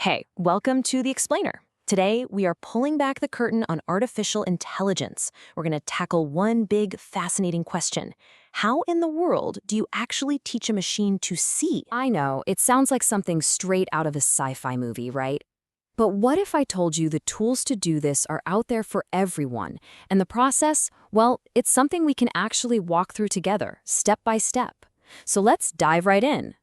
Hey, welcome to The Explainer. Today, we are pulling back the curtain on artificial intelligence. We're going to tackle one big, fascinating question. How in the world do you actually teach a machine to see? I know, it sounds like something straight out of a sci-fi movie, right? But what if I told you the tools to do this are out there for everyone, and the process, well, it's something we can actually walk through together, step by step. So let's dive right in.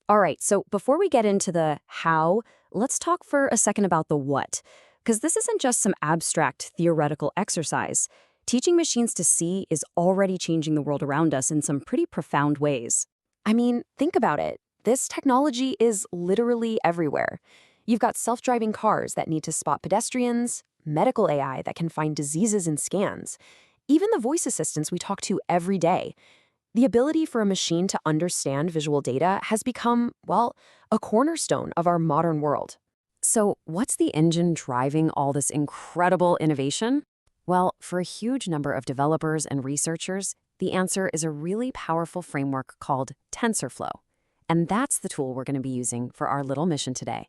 All right, so before we get into the how, let's talk for a second about the what. Because this isn't just some abstract theoretical exercise. Teaching machines to see is already changing the world around us in some pretty profound ways. I mean, think about it. This technology is literally everywhere. You've got self-driving cars that need to spot pedestrians, medical AI that can find diseases in scans, even the voice assistants we talk to every day. The ability for a machine to understand visual data has become, well, a cornerstone of our modern world. So, what's the engine driving all this incredible innovation? Well, for a huge number of developers and researchers, the answer is a really powerful framework called TensorFlow. And that's the tool we're going to be using for our little mission today.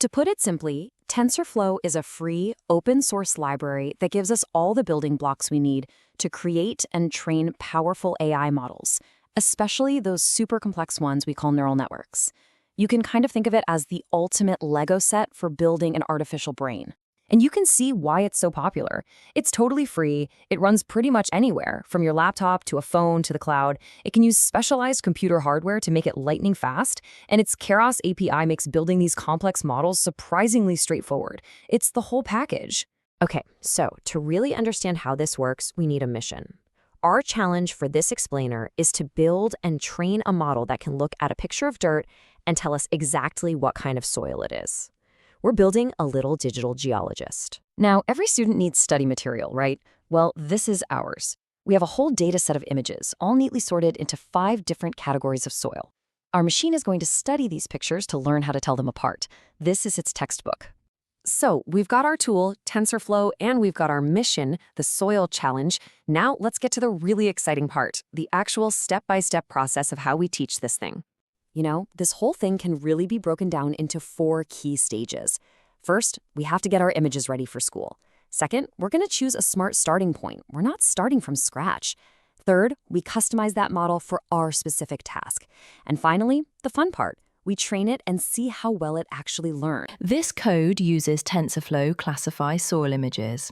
To put it simply, TensorFlow is a free, open-source library that gives us all the building blocks we need to create and train powerful AI models, especially those super complex ones we call neural networks. You can kind of think of it as the ultimate Lego set for building an artificial brain. And you can see why it's so popular. It's totally free. It runs pretty much anywhere, from your laptop to a phone to the cloud. It can use specialized computer hardware to make it lightning fast, and its Keras API makes building these complex models surprisingly straightforward. It's the whole package. Okay, so to really understand how this works, we need a mission. Our challenge for this explainer is to build and train a model that can look at a picture of dirt and tell us exactly what kind of soil it is. We're building a little digital geologist. Now, every student needs study material, right? Well, this is ours. We have a whole data set of images, all neatly sorted into 5 different categories of soil. Our machine is going to study these pictures to learn how to tell them apart. This is its textbook. So, we've got our tool, TensorFlow, and we've got our mission, the soil challenge. Now, let's get to the really exciting part, the actual step-by-step process of how we teach this thing. You know, this whole thing can really be broken down into 4 key stages. First, we have to get our images ready for school. Second, we're going to choose a smart starting point. We're not starting from scratch. Third, we customize that model for our specific task. And finally, the fun part, we train it and see how well it actually learns. This code uses TensorFlow classify soil images.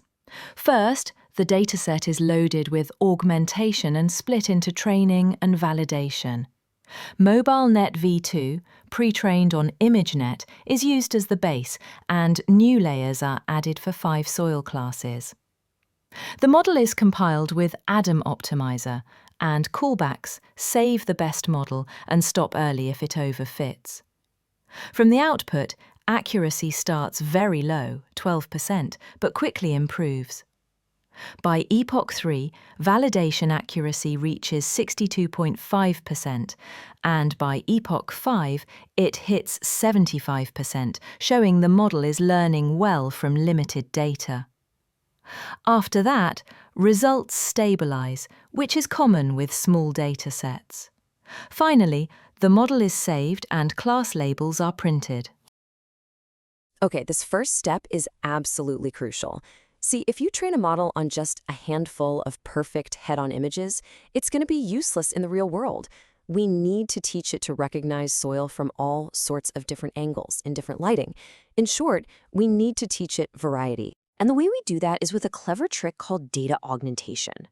First, the dataset is loaded with augmentation and split into training and validation. MobileNet v2, pre-trained on ImageNet, is used as the base, and new layers are added for 5 soil classes. The model is compiled with Adam Optimizer, and callbacks save the best model and stop early if it overfits. From the output, accuracy starts very low, 12%, but quickly improves. By Epoch 3, validation accuracy reaches 62.5%, and by Epoch 5, it hits 75%, showing the model is learning well from limited data. After that, results stabilize, which is common with small data sets. Finally, the model is saved and class labels are printed. Okay, this first step is absolutely crucial. See, if you train a model on just a handful of perfect head-on images, it's going to be useless in the real world. We need to teach it to recognize soil from all sorts of different angles in different lighting. In short, we need to teach it variety. And the way we do that is with a clever trick called data augmentation.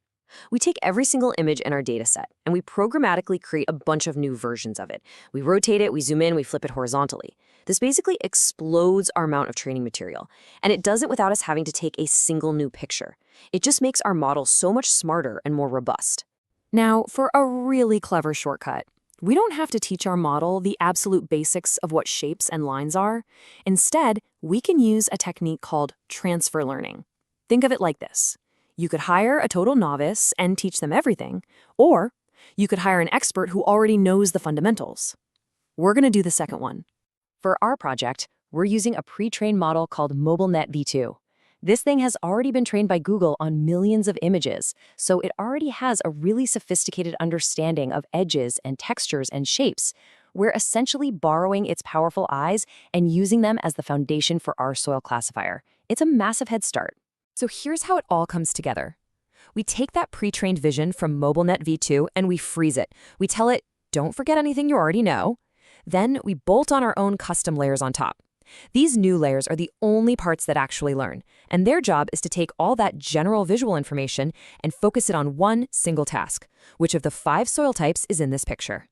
We take every single image in our data set, and we programmatically create a bunch of new versions of it. We rotate it, we zoom in, we flip it horizontally. This basically explodes our amount of training material, and it does it without us having to take a single new picture. It just makes our model so much smarter and more robust. Now, for a really clever shortcut, we don't have to teach our model the absolute basics of what shapes and lines are. Instead, we can use a technique called transfer learning. Think of it like this. You could hire a total novice and teach them everything, or you could hire an expert who already knows the fundamentals. We're going to do the second one. For our project, we're using a pre-trained model called MobileNet v2. This thing has already been trained by Google on millions of images, so it already has a really sophisticated understanding of edges and textures and shapes. we're essentially borrowing its powerful eyes and using them as the foundation for our soil classifier. It's a massive head start. So here's how it all comes together. We take that pre-trained vision from MobileNet V2 and we freeze it. We tell it, don't forget anything you already know. Then we bolt on our own custom layers on top. These new layers are the only parts that actually learn, and their job is to take all that general visual information and focus it on one single task. Which of the 5 soil types is in this picture?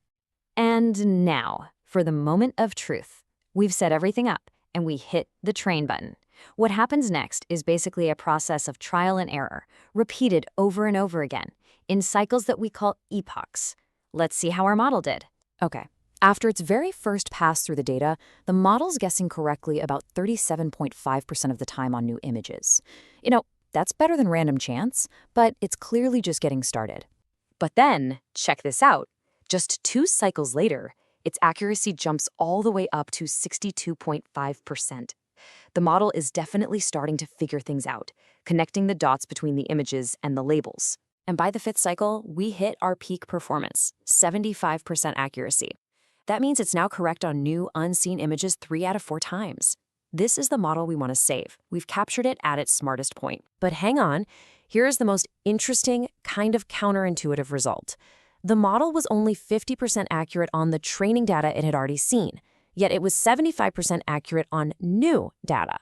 And now, for the moment of truth. We've set everything up, and we hit the train button. What happens next is basically a process of trial and error, repeated over and over again, in cycles that we call epochs. Let's see how our model did. Okay. After its very first pass through the data, the model's guessing correctly about 37.5% of the time on new images. That's better than random chance, but it's clearly just getting started. But then, check this out. Just 2 cycles later, its accuracy jumps all the way up to 62.5%. The model is definitely starting to figure things out, connecting the dots between the images and the labels. And by the 5th cycle, we hit our peak performance, 75% accuracy. That means it's now correct on new, unseen images 3 out of 4 times. This is the model we want to save. We've captured it at its smartest point. But hang on, here's the most interesting, kind of counterintuitive result. The model was only 50% accurate on the training data it had already seen, yet it was 75% accurate on new data.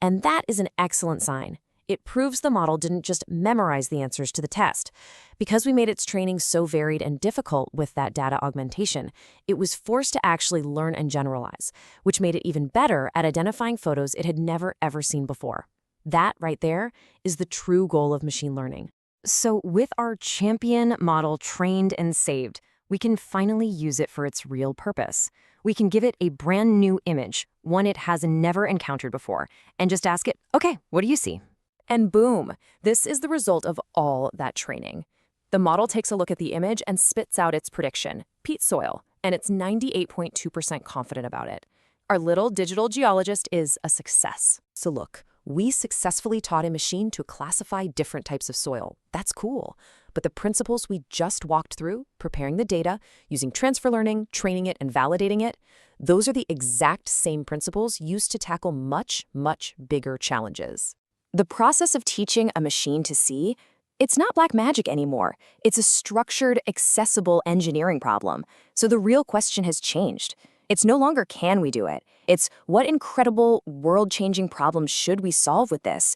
And that is an excellent sign. It proves the model didn't just memorize the answers to the test. Because we made its training so varied and difficult with that data augmentation, it was forced to actually learn and generalize, which made it even better at identifying photos it had never ever seen before. That right there is the true goal of machine learning. So with our champion model trained and saved, we can finally use it for its real purpose. We can give it a brand new image, one it has never encountered before, and just ask it, okay, what do you see? And boom, this is the result of all that training. The model takes a look at the image and spits out its prediction, peat soil, and it's 98.2% confident about it. Our little digital geologist is a success. So look, we successfully taught a machine to classify different types of soil. That's cool. But the principles we just walked through, preparing the data, using transfer learning, training it, and validating it, those are the exact same principles used to tackle much, much bigger challenges. The process of teaching a machine to see, it's not black magic anymore. It's a structured, accessible engineering problem. So the real question has changed. It's no longer can we do it. It's what incredible, world-changing problems should we solve with this?